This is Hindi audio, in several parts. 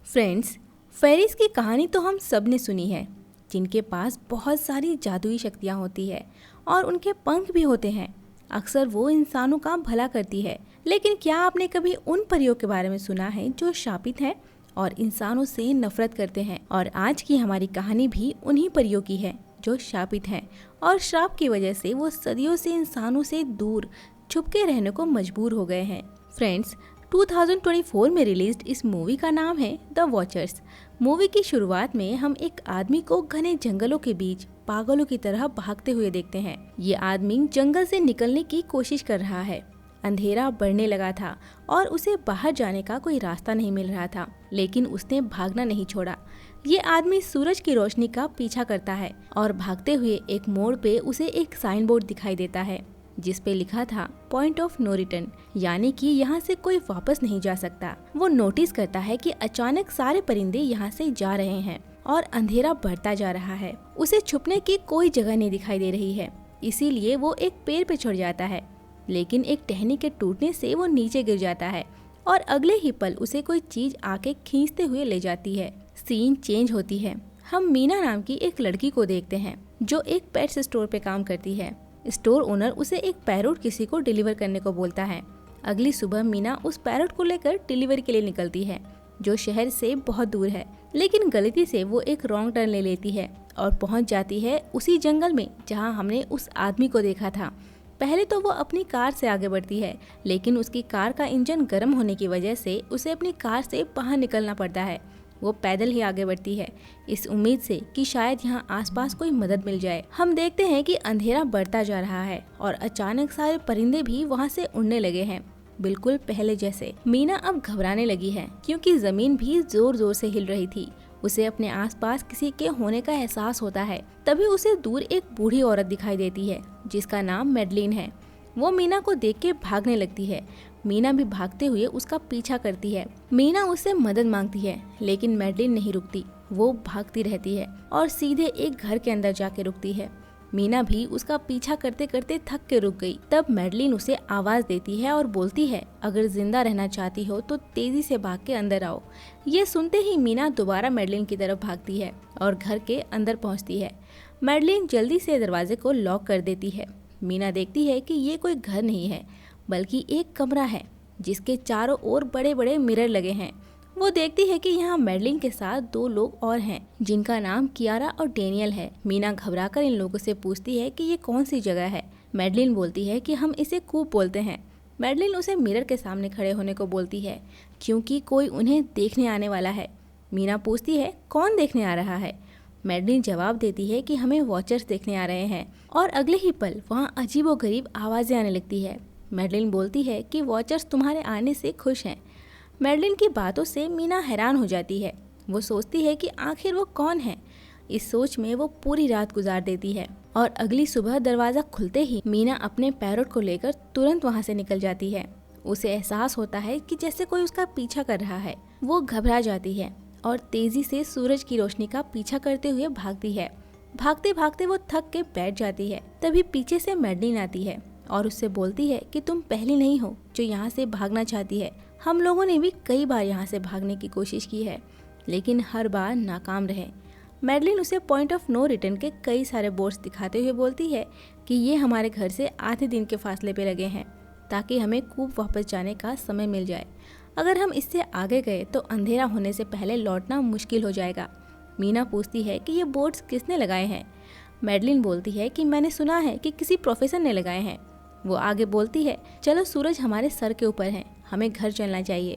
फ्रेंड्स, फेरिस की कहानी तो हम सब ने सुनी है, जिनके पास बहुत सारी जादुई शक्तियाँ होती है और उनके पंख भी होते हैं। अक्सर वो इंसानों का भला करती है, लेकिन क्या आपने कभी उन परियों के बारे में सुना है जो शापित हैं और इंसानों से नफरत करते हैं? और आज की हमारी कहानी भी उन्हीं परियों की है जो शापित हैं और श्राप की वजह से वो सदियों से इंसानों से दूर छुपके रहने को मजबूर हो गए हैं। फ्रेंड्स, 2024 में रिलीज्ड इस मूवी का नाम है द वॉचर्स। मूवी की शुरुआत में हम एक आदमी को घने जंगलों के बीच पागलों की तरह भागते हुए देखते हैं। ये आदमी जंगल से निकलने की कोशिश कर रहा है। अंधेरा बढ़ने लगा था और उसे बाहर जाने का कोई रास्ता नहीं मिल रहा था, लेकिन उसने भागना नहीं छोड़ा। ये आदमी सूरज की रोशनी का पीछा करता है और भागते हुए एक मोड़ पे उसे एक साइन बोर्ड दिखाई देता है जिस पे लिखा था पॉइंट ऑफ नो रिटर्न, यानी कि यहाँ से कोई वापस नहीं जा सकता। वो नोटिस करता है कि अचानक सारे परिंदे यहाँ से जा रहे हैं और अंधेरा बढ़ता जा रहा है। उसे छुपने की कोई जगह नहीं दिखाई दे रही है, इसीलिए वो एक पेड़ पे चढ़ जाता है, लेकिन एक टहनी के टूटने से वो नीचे गिर जाता है और अगले ही पल उसे कोई चीज आके खींचते हुए ले जाती है। सीन चेंज होती है। हम मीना नाम की एक लड़की को देखते हैं जो एक पेट्स स्टोर पे काम करती है। स्टोर ओनर उसे एक पैरोट किसी को डिलीवर करने को बोलता है। अगली सुबह मीना उस पैरोट को लेकर डिलीवरी के लिए निकलती है, जो शहर से बहुत दूर है, लेकिन गलती से वो एक रॉन्ग टर्न ले लेती है और पहुंच जाती है उसी जंगल में जहां हमने उस आदमी को देखा था। पहले तो वो अपनी कार से आगे बढ़ती है, लेकिन उसकी कार का इंजन गर्म होने की वजह से उसे अपनी कार से बाहर निकलना पड़ता है। वो पैदल ही आगे बढ़ती है, इस उम्मीद से कि शायद यहाँ आसपास कोई मदद मिल जाए। हम देखते हैं कि अंधेरा बढ़ता जा रहा है और अचानक सारे परिंदे भी वहाँ से उड़ने लगे हैं, बिल्कुल पहले जैसे। मीना अब घबराने लगी है क्योंकि जमीन भी जोर जोर से हिल रही थी। उसे अपने आसपास किसी के होने का एहसास होता है। तभी उसे दूर एक बूढ़ी औरत दिखाई देती है जिसका नाम मैडलिन है। वो मीना को देख के भागने लगती है। मीना भी भागते हुए उसका पीछा करती है। मीना उससे मदद मांगती है, लेकिन मैडलिन नहीं रुकती। वो भागती रहती है और सीधे एक घर के अंदर जाके रुकती है। मीना भी उसका पीछा करते करते थक के रुक गई। तब मैडलिन उसे आवाज देती है और बोलती है, अगर जिंदा रहना चाहती हो तो तेजी से भाग के अंदर आओ। ये सुनते ही मीना दोबारा मैडलिन की तरफ भागती है और घर के अंदर पहुंचती है। मैडलिन जल्दी से दरवाजे को लॉक कर देती है। मीना देखती है कि ये कोई घर नहीं है, बल्कि एक कमरा है जिसके चारों ओर बड़े बड़े मिरर लगे हैं। वो देखती है कि यहाँ मैडलिन के साथ दो लोग और हैं जिनका नाम कियारा और डेनियल है। मीना घबराकर इन लोगों से पूछती है कि ये कौन सी जगह है। मैडलिन बोलती है कि हम इसे कूप बोलते हैं। मैडलिन उसे मिरर के सामने खड़े होने को बोलती है क्योंकि कोई उन्हें देखने आने वाला है। मीना पूछती है, कौन देखने आ रहा है? मैडलिन जवाब देती है कि हमें वॉचर्स देखने आ रहे हैं और अगले ही पल वहाँ अजीबोगरीब आवाजें आने लगती है। मैडलिन बोलती है कि वॉचर्स तुम्हारे आने से खुश हैं। मैडलिन की बातों से मीना हैरान हो जाती है। वो सोचती है कि आखिर वो कौन है। इस सोच में वो पूरी रात गुजार देती है और अगली सुबह दरवाज़ा खुलते ही मीना अपने पैरोट को लेकर तुरंत वहाँ से निकल जाती है। उसे एहसास होता है कि जैसे कोई उसका पीछा कर रहा है। वो घबरा जाती है और तेजी से सूरज की रोशनी का पीछा करते हुए भागती है। भागते भागते वो थक के बैठ जाती है। तभी पीछे से मैडलिन आती है और उससे बोलती है कि तुम पहली नहीं हो जो यहाँ से भागना चाहती है। हम लोगों ने भी कई बार यहाँ से भागने की कोशिश की है, लेकिन हर बार नाकाम रहे। मैडलिन उसे पॉइंट ऑफ नो रिटर्न के कई सारे बोर्ड्स दिखाते हुए बोलती है कि ये हमारे घर से आधे दिन के फासले पे लगे हैं ताकि हमें कूप वापस जाने का समय मिल जाए। अगर हम इससे आगे गए तो अंधेरा होने से पहले लौटना मुश्किल हो जाएगा। मीना पूछती है कि ये बोर्ड्स किसने लगाए हैं। मैडलिन बोलती है कि मैंने सुना है कि किसी प्रोफेसर ने लगाए हैं। वो आगे बोलती है, चलो सूरज हमारे सर के ऊपर है, हमें घर चलना चाहिए।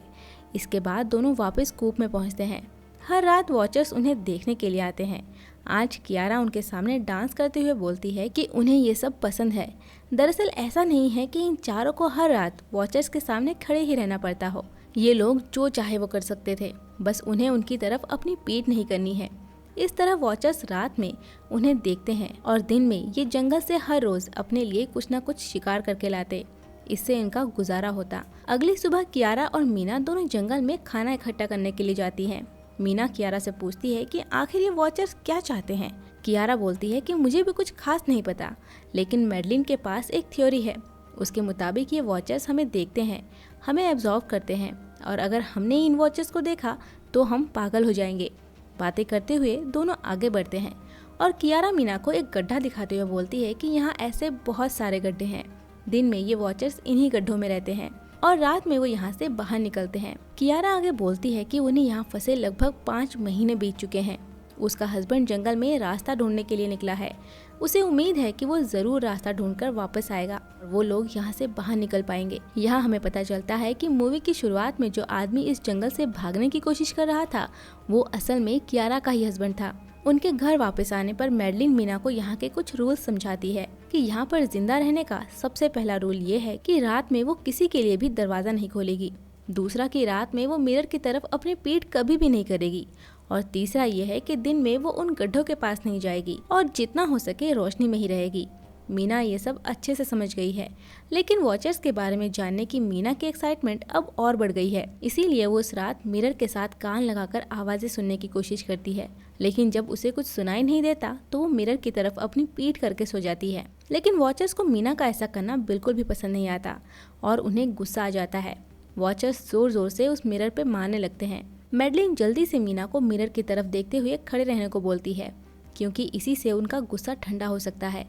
इसके बाद दोनों वापस कूप में पहुंचते हैं। हर रात वॉचर्स उन्हें देखने के लिए आते हैं। आज कियारा उनके सामने डांस करते हुए बोलती है कि उन्हें ये सब पसंद है। दरअसल ऐसा नहीं है कि इन चारों को हर रात वॉचर्स के सामने खड़े ही रहना पड़ता हो। ये लोग जो चाहे वो कर सकते थे, बस उन्हें उनकी तरफ अपनी पीठ नहीं करनी है। इस तरह वॉचर्स रात में उन्हें देखते हैं और दिन में ये जंगल से हर रोज अपने लिए कुछ न कुछ शिकार करके लाते। इससे इनका गुजारा होता। अगली सुबह कियारा और मीना दोनों जंगल में खाना इकट्ठा करने के लिए जाती हैं। मीना कियारा से पूछती है कि आखिर ये वॉचर्स क्या चाहते हैं। कियारा बोलती है कि मुझे भी कुछ खास नहीं पता, लेकिन मैडलिन के पास एक थ्योरी है। उसके मुताबिक ये वॉचर्स हमें देखते हैं, हमें एब्जॉर्व करते हैं और अगर हमने इन वॉचर्स को देखा तो हम पागल हो जाएंगे। बातें करते हुए दोनों आगे बढ़ते हैं और कियारा मीना को एक गड्ढा दिखाते हुए बोलती है कि यहाँ ऐसे बहुत सारे गड्ढे हैं। दिन में ये वॉचर्स इन्हीं गड्ढों में रहते हैं और रात में वो यहाँ से बाहर निकलते हैं। कियारा आगे बोलती है कि उन्हें यहाँ फंसे लगभग 5 महीने बीत चुके हैं। उसका हस्बैंड जंगल में रास्ता ढूंढने के लिए निकला है। उसे उम्मीद है कि वो जरूर रास्ता ढूंढकर वापस आएगा और वो लोग यहाँ से बाहर निकल पाएंगे। यहाँ हमें पता चलता है कि मूवी की शुरुआत में जो आदमी इस जंगल से भागने की कोशिश कर रहा था वो असल में कियारा का ही हस्बैंड था। उनके घर वापस आने पर मैडलिन मीना को यहाँ के कुछ रूल्स समझाती है कि यहाँ पर जिंदा रहने का सबसे पहला रूल ये है कि रात में वो किसी के लिए भी दरवाजा नहीं खोलेगी। दूसरा कि रात में वो मिरर की तरफ अपनी पीठ कभी भी नहीं करेगी। और तीसरा ये है कि दिन में वो उन गड्ढों के पास नहीं जाएगी और जितना हो सके रोशनी में ही रहेगी। मीना ये सब अच्छे से समझ गई है, लेकिन वॉचर्स के बारे में जानने की मीना की एक्साइटमेंट अब और बढ़ गई है। इसीलिए वो उस रात मिरर के साथ कान लगाकर आवाजें सुनने की कोशिश करती है, लेकिन जब उसे कुछ सुनाई नहीं देता तो वो मिरर की तरफ अपनी पीठ करके सो जाती है। लेकिन वॉचर्स को मीना का ऐसा करना बिल्कुल भी पसंद नहीं आता और उन्हें गुस्सा आ जाता है। वॉचर्स जोर जोर से उस मिरर पे मारने लगते हैं। मैडलिन जल्दी से मीना को मिरर की तरफ देखते हुए खड़े रहने को बोलती है, क्योंकि इसी से उनका गुस्सा ठंडा हो सकता है।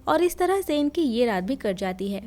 और इस तरह से इनकी ये रात भी कट जाती है।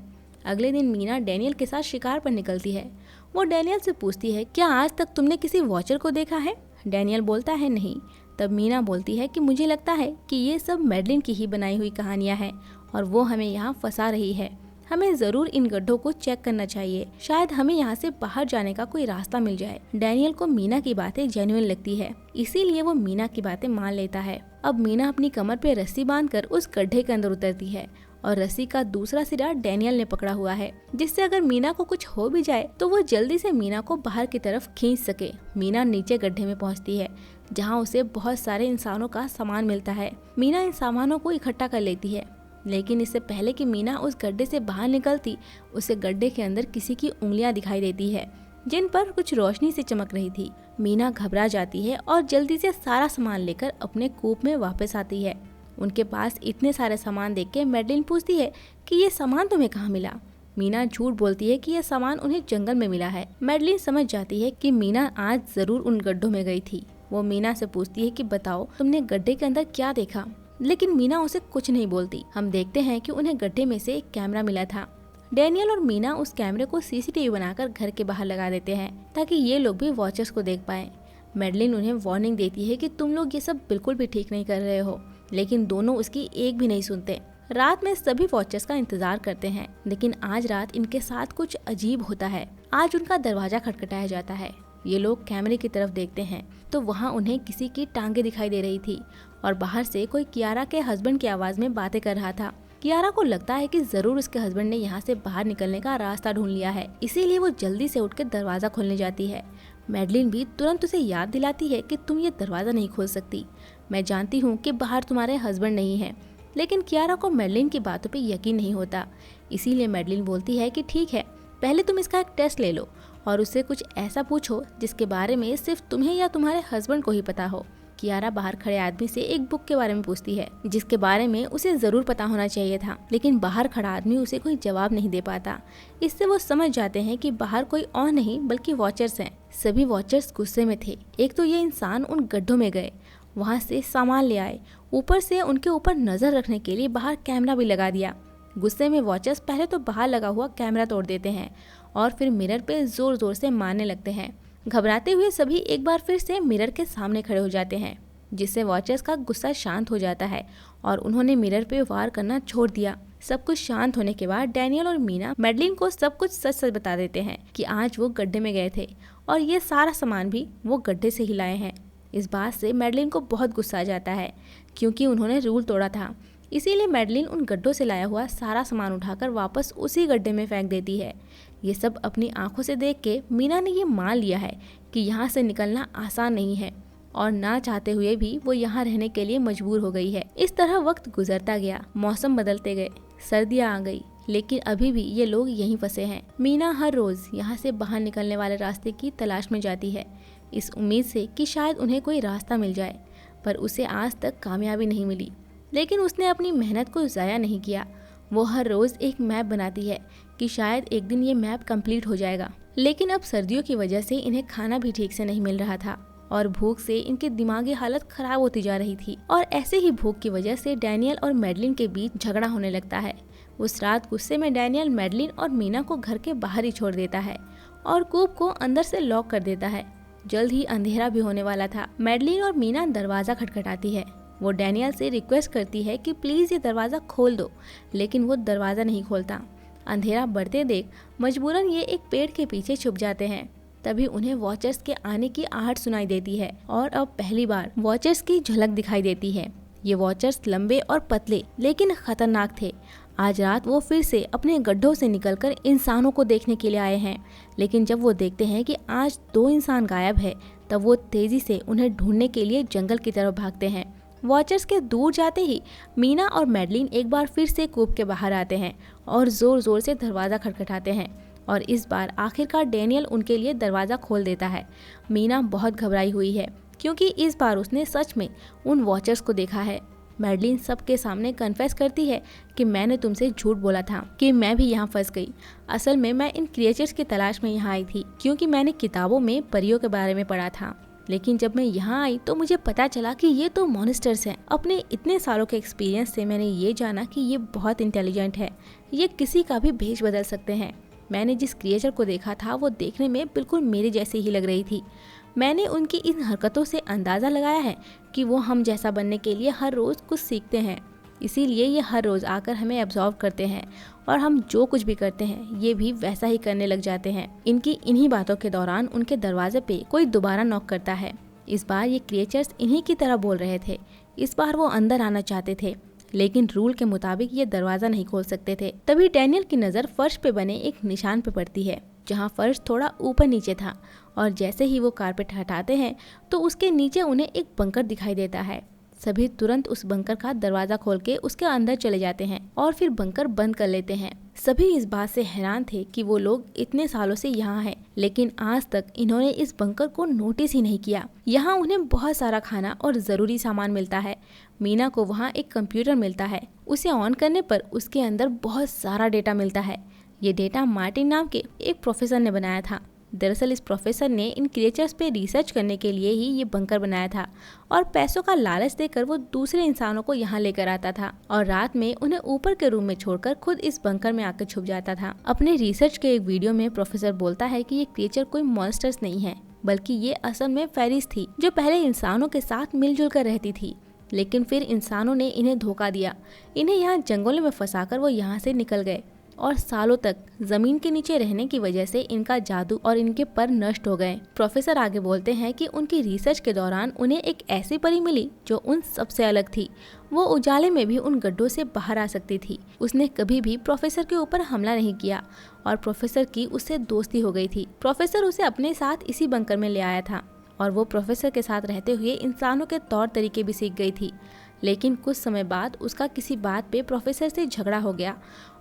अगले दिन मीना डैनियल के साथ शिकार पर निकलती है। वो डैनियल से पूछती है, क्या आज तक तुमने किसी वॉचर को देखा है? डैनियल बोलता है नहीं। तब मीना बोलती है कि मुझे लगता है कि ये सब मैडलिन की ही बनाई हुई कहानियां हैं और वो हमें यहाँ फंसा रही है। हमें जरूर इन गड्ढों को चेक करना चाहिए, शायद हमें यहाँ से बाहर जाने का कोई रास्ता मिल जाए। डैनियल को मीना की बातें जेन्युइन लगती है, इसीलिए वो मीना की बातें मान लेता है। अब मीना अपनी कमर पे रस्सी बांधकर उस गड्ढे के अंदर उतरती है और रस्सी का दूसरा सिरा डैनियल ने पकड़ा हुआ है, जिससे अगर मीना को कुछ हो भी जाए तो वो जल्दी से मीना को बाहर की तरफ खींच सके। मीना नीचे गड्ढे में पहुँचती है, जहाँ उसे बहुत सारे इंसानों का सामान मिलता है। मीना इन सामानों को इकट्ठा कर लेती है, लेकिन इससे पहले कि मीना उस गड्ढे से बाहर निकलती, उसे गड्ढे के अंदर किसी की उंगलियां दिखाई देती है, जिन पर कुछ रोशनी से चमक रही थी। मीना घबरा जाती है और जल्दी से सारा सामान लेकर अपने कूप में वापस आती है। उनके पास इतने सारे सामान देख के मैडलिन पूछती है कि ये सामान तुम्हें कहाँ मिला? मीना झूठ बोलती है कि यह सामान उन्हें जंगल में मिला है। मैडलिन समझ जाती है कि मीना आज जरूर उन गड्ढों में गई थी। वो मीना से पूछती है कि बताओ तुमने गड्ढे के अंदर क्या देखा? लेकिन मीना उसे कुछ नहीं बोलती। हम देखते हैं कि उन्हें गड्ढे में से एक कैमरा मिला था। डैनियल और मीना उस कैमरे को सीसीटीवी बनाकर घर के बाहर लगा देते हैं ताकि ये लोग भी वॉचर्स को देख पाएं। मैडलिन उन्हें वार्निंग देती है कि तुम लोग ये सब बिल्कुल भी ठीक नहीं कर रहे हो, लेकिन दोनों उसकी एक भी नहीं सुनते। रात में सभी वॉचर्स का इंतजार करते हैं, लेकिन आज रात इनके साथ कुछ अजीब होता है। आज उनका दरवाजा खटखटाया जाता है। ये लोग कैमरे की तरफ देखते हैं तो वहाँ उन्हें किसी की टांगे दिखाई दे रही थी और बाहर से कोई कियारा के हस्बैंड की आवाज में बातें कर रहा था। कियारा को लगता है कि जरूर उसके हस्बैंड ने यहाँ से बाहर निकलने का रास्ता ढूंढ लिया है, इसीलिए वो जल्दी से उठकर दरवाजा खोलने जाती है। मैडलिन भी तुरंत उसे याद दिलाती है कि तुम ये दरवाजा नहीं खोल सकती। मैं जानती हूँ कि बाहर तुम्हारे हस्बैंड नहीं है, लेकिन कियारा को मैडलिन की बातों पे यकीन नहीं होता। इसीलिए मैडलिन बोलती है कि ठीक है, पहले तुम इसका एक टेस्ट ले लो और उससे कुछ ऐसा पूछो जिसके बारे में सिर्फ तुम्हें या तुम्हारे हस्बैंड को ही पता हो। कियारा बाहर खड़े आदमी से एक बुक के बारे में पूछती है, जिसके बारे में उसे जरूर पता होना चाहिए था, लेकिन बाहर खड़ा आदमी उसे कोई जवाब नहीं दे पाता। इससे वो समझ जाते हैं कि बाहर कोई और नहीं बल्कि वॉचर्स हैं। सभी वॉचर्स गुस्से में थे। एक तो ये इंसान उन गड्ढों में गए, वहाँ से सामान ले आए, ऊपर से उनके ऊपर नजर रखने के लिए बाहर कैमरा भी लगा दिया। गुस्से में वॉचर्स पहले तो बाहर लगा हुआ कैमरा तोड़ देते हैं और फिर मिरर पे जोर जोर से मारने लगते हैं। घबराते हुए सभी एक बार फिर से मिरर के सामने खड़े हो जाते हैं, जिससे वॉचर्स का गुस्सा शांत हो जाता है और उन्होंने मिरर पे वार करना छोड़ दिया। सब कुछ शांत होने के बाद डैनियल और मीना मैडलिन को सब कुछ सच सच बता देते हैं कि आज वो गड्ढे में गए थे और ये सारा सामान भी वो गड्ढे से ही लाए हैं। इस बात से मैडलिन को बहुत गुस्सा आ जाता है, क्योंकि उन्होंने रूल तोड़ा था। इसीलिए मैडलिन उन गड्ढों से लाया हुआ सारा सामान उठाकर वापस उसी गड्ढे में फेंक देती है। ये सब अपनी आंखों से देख के मीना ने ये मान लिया है कि यहाँ से निकलना आसान नहीं है और ना चाहते हुए भी वो यहाँ रहने के लिए मजबूर हो गई है। इस तरह वक्त गुजरता गया, मौसम बदलते गए, सर्दियाँ आ गई, लेकिन अभी भी ये लोग यहीं फंसे हैं। मीना हर रोज यहाँ से बाहर निकलने वाले रास्ते की तलाश में जाती है, इस उम्मीद से कि शायद उन्हें कोई रास्ता मिल जाए, पर उसे आज तक कामयाबी नहीं मिली। लेकिन उसने अपनी मेहनत को ज़ाया नहीं किया। वो हर रोज़ एक मैप बनाती है कि शायद एक दिन ये मैप कंप्लीट हो जाएगा। लेकिन अब सर्दियों की वजह से इन्हें खाना भी ठीक से नहीं मिल रहा था और भूख से इनकी दिमागी हालत खराब होती जा रही थी। और ऐसे ही भूख की वजह से डैनियल और मैडलिन के बीच झगड़ा होने लगता है। उस रात गुस्से में डैनियल मैडलिन और मीना को घर के बाहर ही छोड़ देता है और कूप को अंदर से लॉक कर देता है। जल्द ही अंधेरा भी होने वाला था। मैडलिन और मीना दरवाजा खटखटाती है। वो डैनियल से रिक्वेस्ट करती है कि प्लीज ये दरवाजा खोल दो, लेकिन वो दरवाजा नहीं खोलता। अंधेरा बढ़ते देख मजबूरन ये एक पेड़ के पीछे छुप जाते हैं। तभी उन्हें वॉचर्स के आने की आहट सुनाई देती है और अब पहली बार वॉचर्स की झलक दिखाई देती है। ये वॉचर्स लंबे और पतले लेकिन खतरनाक थे। आज रात वो फिर से अपने गड्ढों से निकलकर इंसानों को देखने के लिए आए हैं, लेकिन जब वो देखते हैं कि आज 2 इंसान गायब है, तब वो तेजी से उन्हें ढूंढने के लिए जंगल की तरफ भागते हैं। वॉचर्स के दूर जाते ही मीना और मैडलिन एक बार फिर से कूप के बाहर आते हैं और जोर जोर से दरवाज़ा खटखटाते हैं और इस बार आखिरकार डैनियल उनके लिए दरवाज़ा खोल देता है। मीना बहुत घबराई हुई है क्योंकि इस बार उसने सच में उन वॉचर्स को देखा है। मैडलिन सबके सामने कन्फेस करती है कि मैंने तुमसे झूठ बोला था कि मैं भी यहाँ फंस गई। असल में मैं इन क्रिएचर्स की तलाश में यहाँ आई थी क्योंकि मैंने किताबों में परियों के बारे में पढ़ा था, लेकिन जब मैं यहाँ आई तो मुझे पता चला कि ये तो मॉन्स्टर्स हैं। अपने इतने सालों के एक्सपीरियंस से मैंने ये जाना कि ये बहुत इंटेलिजेंट है, ये किसी का भी भेष बदल सकते हैं। मैंने जिस क्रिएचर को देखा था वो देखने में बिल्कुल मेरे जैसी ही लग रही थी। मैंने उनकी इन हरकतों से अंदाज़ा लगाया है कि वो हम जैसा बनने के लिए हर रोज़ कुछ सीखते हैं, इसीलिए ये हर रोज़ आकर हमें एब्जॉर्व करते हैं और हम जो कुछ भी करते हैं ये भी वैसा ही करने लग जाते हैं। इनकी इन्हीं बातों के दौरान उनके दरवाजे पे कोई दोबारा नॉक करता है। इस बार ये क्रिएचर्स इन्हीं की तरह बोल रहे थे। इस बार वो अंदर आना चाहते थे, लेकिन रूल के मुताबिक ये दरवाज़ा नहीं खोल सकते थे। तभी डैनियल की नज़र फर्श पे बने एक निशान पे पड़ती है, जहाँ फर्श थोड़ा ऊपर नीचे था, और जैसे ही वो कारपेट हटाते हैं तो उसके नीचे उन्हें एक बंकर दिखाई देता है। सभी तुरंत उस बंकर का दरवाज़ा खोल के उसके अंदर चले जाते हैं और फिर बंकर बंद कर लेते हैं। सभी इस बात से हैरान थे कि वो लोग इतने सालों से यहाँ हैं, लेकिन आज तक इन्होंने इस बंकर को नोटिस ही नहीं किया। यहाँ उन्हें बहुत सारा खाना और ज़रूरी सामान मिलता है। मीना को वहाँ एक कंप्यूटर मिलता है। उसे ऑन करने पर उसके अंदर बहुत सारा डेटा मिलता है। ये डेटा मार्टिन नाम के एक प्रोफेसर ने बनाया था। दरअसल इस प्रोफेसर ने इन क्रिएचर्स पे रिसर्च करने के लिए ही ये बंकर बनाया था और पैसों का लालच देकर वो दूसरे इंसानों को यहाँ लेकर आता था और रात में उन्हें ऊपर के रूम में छोड़कर खुद इस बंकर में आकर छुप जाता था। अपने रिसर्च के एक वीडियो में प्रोफेसर बोलता है कि ये क्रिएचर कोई मॉन्स्टर्स नहीं है, बल्कि ये असल में फेरीज थी जो पहले इंसानों के साथ मिलजुल कर रहती थी, लेकिन फिर इंसानों ने इन्हें धोखा दिया। इन्हें यहाँ जंगलों में फंसाकर वो यहाँ से निकल गए और सालों तक जमीन के नीचे रहने की वजह से इनका जादू और इनके पर नष्ट हो गए। प्रोफेसर आगे बोलते हैं कि उनकी रिसर्च के दौरान उन्हें एक ऐसी परी मिली जो उन सबसे अलग थी। वो उजाले में भी उन गड्ढों से बाहर आ सकती थी। उसने कभी भी प्रोफेसर के ऊपर हमला नहीं किया और प्रोफेसर की उससे दोस्ती हो गई थी। प्रोफेसर उसे अपने साथ इसी बंकर में ले आया था और वो प्रोफेसर के साथ रहते हुए इंसानों के तौर तरीके भी सीख गई थी। लेकिन कुछ समय बाद उसका किसी बात पे प्रोफेसर से झगड़ा हो गया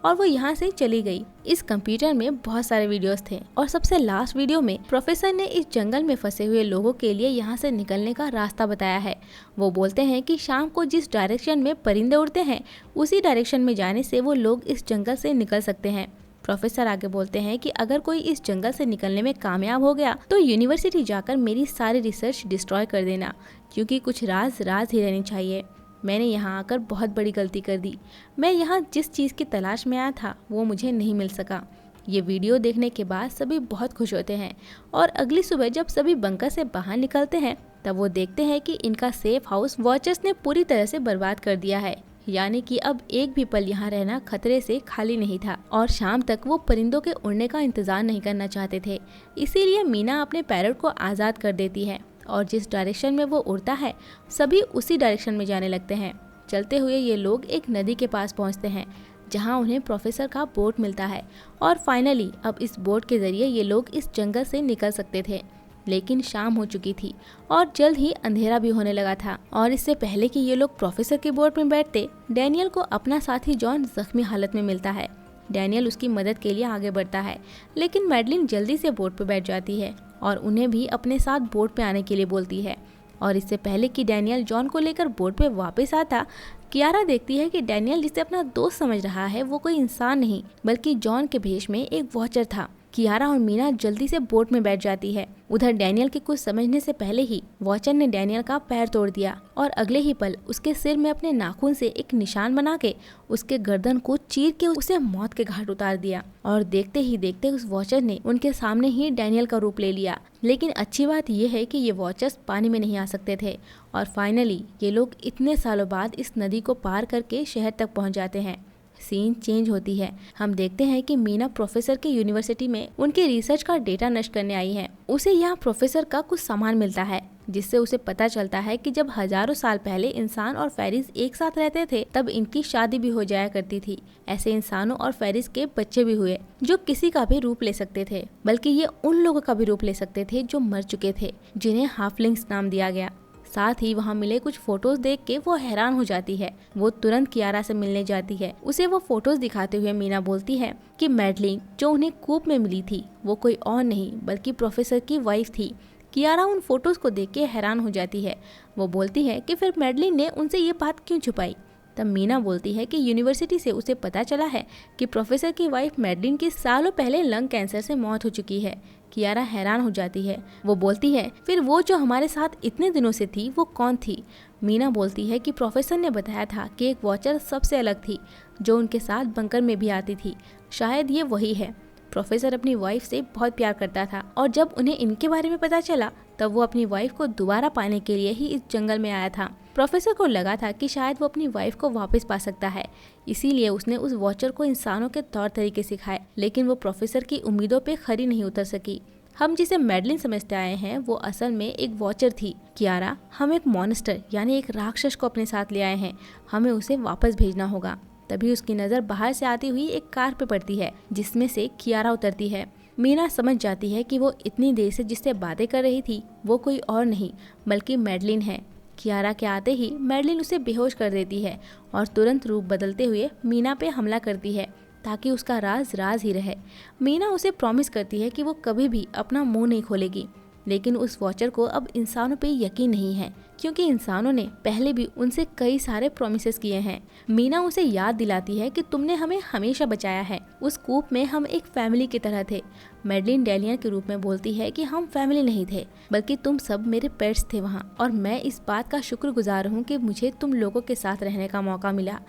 और वो यहाँ से चली गई। इस कंप्यूटर में बहुत सारे वीडियोस थे और सबसे लास्ट वीडियो में प्रोफेसर ने इस जंगल में फंसे हुए लोगों के लिए यहाँ से निकलने का रास्ता बताया है। वो बोलते हैं कि शाम को जिस डायरेक्शन में परिंदे उड़ते हैं उसी डायरेक्शन में जाने से वो लोग इस जंगल से निकल सकते हैं। प्रोफेसर आगे बोलते हैं कि अगर कोई इस जंगल से निकलने में कामयाब हो गया तो यूनिवर्सिटी जाकर मेरी सारी रिसर्च डिस्ट्रॉय कर देना, क्योंकि कुछ राज ही रहनी चाहिए। मैंने यहाँ आकर बहुत बड़ी गलती कर दी। मैं यहाँ जिस चीज़ की तलाश में आया था वो मुझे नहीं मिल सका। ये वीडियो देखने के बाद सभी बहुत खुश होते हैं और अगली सुबह जब सभी बंकर से बाहर निकलते हैं तब वो देखते हैं कि इनका सेफ हाउस वॉचर्स ने पूरी तरह से बर्बाद कर दिया है, यानी कि अब एक भी पल यहाँ रहना खतरे से खाली नहीं था। और शाम तक वो परिंदों के उड़ने का इंतजार नहीं करना चाहते थे, इसीलिए मीना अपने पैरट को आज़ाद कर देती है और जिस डायरेक्शन में वो उड़ता है सभी उसी डायरेक्शन में जाने लगते हैं। चलते हुए ये लोग एक नदी के पास पहुंचते हैं जहां उन्हें प्रोफेसर का बोट मिलता है और फाइनली अब इस बोट के जरिए ये लोग इस जंगल से निकल सकते थे। लेकिन शाम हो चुकी थी और जल्द ही अंधेरा भी होने लगा था और इससे पहले कि ये लोग प्रोफेसर के बोट में बैठते, डैनियल को अपना साथी जॉन जख्मी हालत में मिलता है। डैनियल उसकी मदद के लिए आगे बढ़ता है, लेकिन मैडलिन जल्दी से बोट पर बैठ जाती है और उन्हें भी अपने साथ बोट पे आने के लिए बोलती है। और इससे पहले कि डैनियल जॉन को लेकर बोट पे वापस आता, कियारा देखती है कि डैनियल जिसे अपना दोस्त समझ रहा है वो कोई इंसान नहीं बल्कि जॉन के भेष में एक वॉचर था। कियारा और मीना जल्दी से बोट में बैठ जाती है। उधर डैनियल के कुछ समझने से पहले ही वॉचर ने डैनियल का पैर तोड़ दिया और अगले ही पल उसके सिर में अपने नाखून से एक निशान बना के उसके गर्दन को चीर के उसे मौत के घाट उतार दिया। और देखते ही देखते उस वॉचर ने उनके सामने ही डैनियल का रूप ले लिया। लेकिन अच्छी बात यह है कि ये वॉचर्स पानी में नहीं आ सकते थे और फाइनली ये लोग इतने सालों बाद इस नदी को पार करके शहर तक पहुंच जाते हैं। सीन चेंज होती है। हम देखते हैं कि मीना प्रोफेसर के यूनिवर्सिटी में उनके रिसर्च का डेटा नष्ट करने आई है। उसे यहाँ प्रोफेसर का कुछ सामान मिलता है जिससे उसे पता चलता है कि जब हजारों साल पहले इंसान और फेरिस एक साथ रहते थे तब इनकी शादी भी हो जाया करती थी। ऐसे इंसानों और फेरिस के बच्चे भी हुए जो किसी का भी रूप ले सकते थे, बल्कि ये उन लोगों का भी रूप ले सकते थे जो मर चुके थे, जिन्हें हाफलिंग्स नाम दिया गया। साथ ही वहाँ मिले कुछ फोटोज देख के वो हैरान हो जाती है। वो तुरंत कियारा से मिलने जाती है। उसे वो फोटोज दिखाते हुए मीना बोलती है कि मैडलिन जो उन्हें कूप में मिली थी वो कोई और नहीं बल्कि प्रोफेसर की वाइफ थी। कियारा उन फोटोज को देख के हैरान हो जाती है। वो बोलती है कि फिर मैडलिन ने उनसे ये बात क्यों छुपाई। तब मीना बोलती है कि यूनिवर्सिटी से उसे पता चला है कि प्रोफेसर की वाइफ मैडलिन की सालों पहले लंग कैंसर से मौत हो चुकी है। कियारा हैरान हो जाती है। वो बोलती है फिर वो जो हमारे साथ इतने दिनों से थी वो कौन थी। मीना बोलती है कि प्रोफेसर ने बताया था कि एक वॉचर सबसे अलग थी जो उनके साथ बंकर में भी आती थी। शायद ये वही है। प्रोफेसर अपनी वाइफ से बहुत प्यार करता था और जब उन्हें इनके बारे में पता चला तब वो अपनी वाइफ को दोबारा पाने के लिए ही इस जंगल में आया था। प्रोफेसर को लगा था कि शायद वो अपनी वाइफ को वापस पा सकता है, इसीलिए उसने उस वॉचर को इंसानों के तौर तरीके सिखाए। लेकिन वो प्रोफेसर की उम्मीदों पे खरी नहीं उतर सकी। हम जिसे मैडलिन समझते आए हैं वो असल में एक वॉचर थी। कियारा, हम एक मॉन्स्टर यानी एक राक्षस को अपने साथ ले आए हैं, हमें उसे वापस भेजना होगा। तभी उसकी नज़र बाहर से आती हुई एक कार पे पड़ती है जिसमें से कियारा उतरती है। मीना समझ जाती है कि वो इतनी देर से जिससे बातें कर रही थी वो कोई और नहीं बल्कि मैडलिन है। कियारा के आते ही मैडलिन उसे बेहोश कर देती है और तुरंत रूप बदलते हुए मीना पे हमला करती है ताकि उसका राज राज ही रहे। मीना उसे प्रॉमिस करती है कि वो कभी भी अपना मुंह नहीं खोलेगी। लेकिन उस वॉचर को अब इंसानों पे यकीन नहीं है क्योंकि इंसानों ने पहले भी उनसे कई सारे प्रॉमिसेस किए हैं। मीना उसे याद दिलाती है कि तुमने हमें हमेशा बचाया है, उस कूप में हम एक फैमिली की तरह थे। मैडलिन डैलियन के रूप में बोलती है कि हम फैमिली नहीं थे बल्कि तुम सब मेरे पेट्स थे वहाँ, और मैं इस बात का शुक्रगुजार हूँ कि मुझे तुम लोगों के साथ रहने का मौका मिला।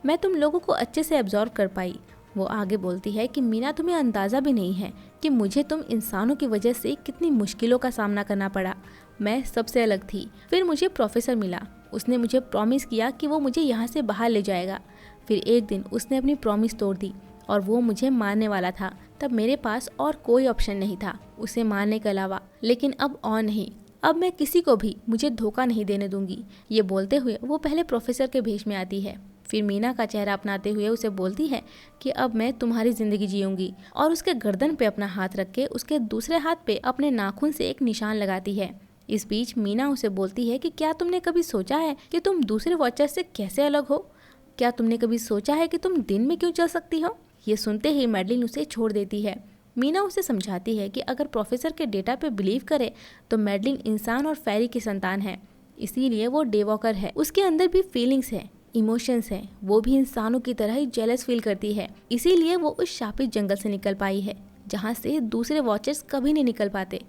मैं तुम लोगों को अच्छे से एब्जॉर्ब कर पाई। वो आगे बोलती है कि मीना, तुम्हें अंदाज़ा भी नहीं है कि मुझे तुम इंसानों की वजह से कितनी मुश्किलों का सामना करना पड़ा। मैं सबसे अलग थी। फिर मुझे प्रोफेसर मिला, उसने मुझे प्रॉमिस किया कि वो मुझे यहाँ से बाहर ले जाएगा। फिर एक दिन उसने अपनी प्रॉमिस तोड़ दी और वो मुझे मारने वाला था। तब मेरे पास और कोई ऑप्शन नहीं था उसे मारने के अलावा। लेकिन अब और नहीं, अब मैं किसी को भी मुझे धोखा नहीं देने दूंगी। ये बोलते हुए वो पहले प्रोफेसर के भेष में आती है। फिर मीना का चेहरा अपनाते हुए उसे बोलती है कि अब मैं तुम्हारी जिंदगी जीऊंगी, और उसके गर्दन पे अपना हाथ रख के उसके दूसरे हाथ पे अपने नाखून से एक निशान लगाती है। इस बीच मीना उसे बोलती है कि क्या तुमने कभी सोचा है कि तुम दूसरे वॉचर से कैसे अलग हो? क्या तुमने कभी सोचा है कि तुम दिन में क्यों चल सकती हो? ये सुनते ही मैडलिन उसे छोड़ देती है। मीना उसे समझाती है कि अगर प्रोफेसर के डेटा पे बिलीव करे तो मैडलिन इंसान और फेरी की संतान है, इसीलिए वो डेवॉकर है। उसके अंदर भी फीलिंग्स है, इमोशंस हैं, वो भी इंसानों की तरह ही जेलस फील करती है। इसीलिए वो उस शापित जंगल से निकल पाई है जहाँ से दूसरे वॉचर्स कभी नहीं निकल पाते।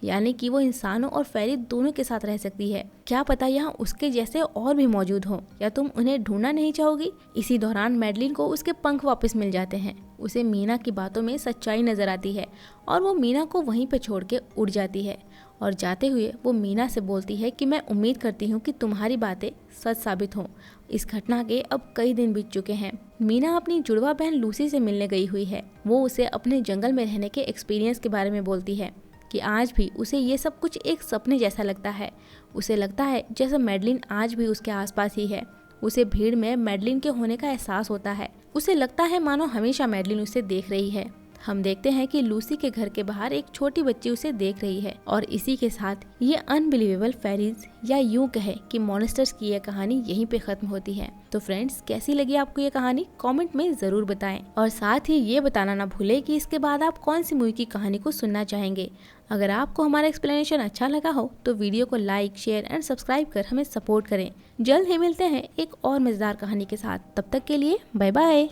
यानी कि वो इंसानों और फेरी दोनों के साथ रह सकती है। क्या पता यहाँ उसके जैसे और भी मौजूद हो। या तुम उन्हें ढूंढना नहीं चाहोगी? इसी दौरान मैडलिन को उसके पंख वापस मिल जाते हैं। उसे मीना की बातों में सच्चाई नजर आती है और वो मीना को वहीं पे छोड़ के उड़ जाती है। और जाते हुए वो मीना से बोलती है कि मैं उम्मीद करती हूँ कि तुम्हारी बातें सच साबित हों। इस घटना के अब कई दिन बीत चुके हैं। मीना अपनी जुड़वा बहन लूसी से मिलने गई हुई है। वो उसे अपने जंगल में रहने के एक्सपीरियंस के बारे में बोलती है कि आज भी उसे ये सब कुछ एक सपने जैसा लगता है। उसे लगता है जैसे मैडलिन आज भी उसके आसपास ही है। उसे भीड़ में मैडलिन के होने का एहसास होता है। उसे लगता है मानो हमेशा मैडलिन उसे देख रही है। हम देखते हैं कि लूसी के घर के बाहर एक छोटी बच्ची उसे देख रही है। और इसी के साथ ये अनबिलीवेबल फेरीज या यूं कहे कि मॉन्स्टर्स की यह कहानी यहीं पे खत्म होती है। तो फ्रेंड्स, कैसी लगी आपको ये कहानी? कमेंट में जरूर बताएं। और साथ ही ये बताना ना भूलें कि इसके बाद आप कौन सी मूवी की कहानी को सुनना चाहेंगे। अगर आपको हमारा एक्सप्लेनेशन अच्छा लगा हो तो वीडियो को लाइक, शेयर एंड सब्सक्राइब कर हमें सपोर्ट करें। जल्द ही मिलते हैं एक और मजेदार कहानी के साथ। तब तक के लिए बाय बाय।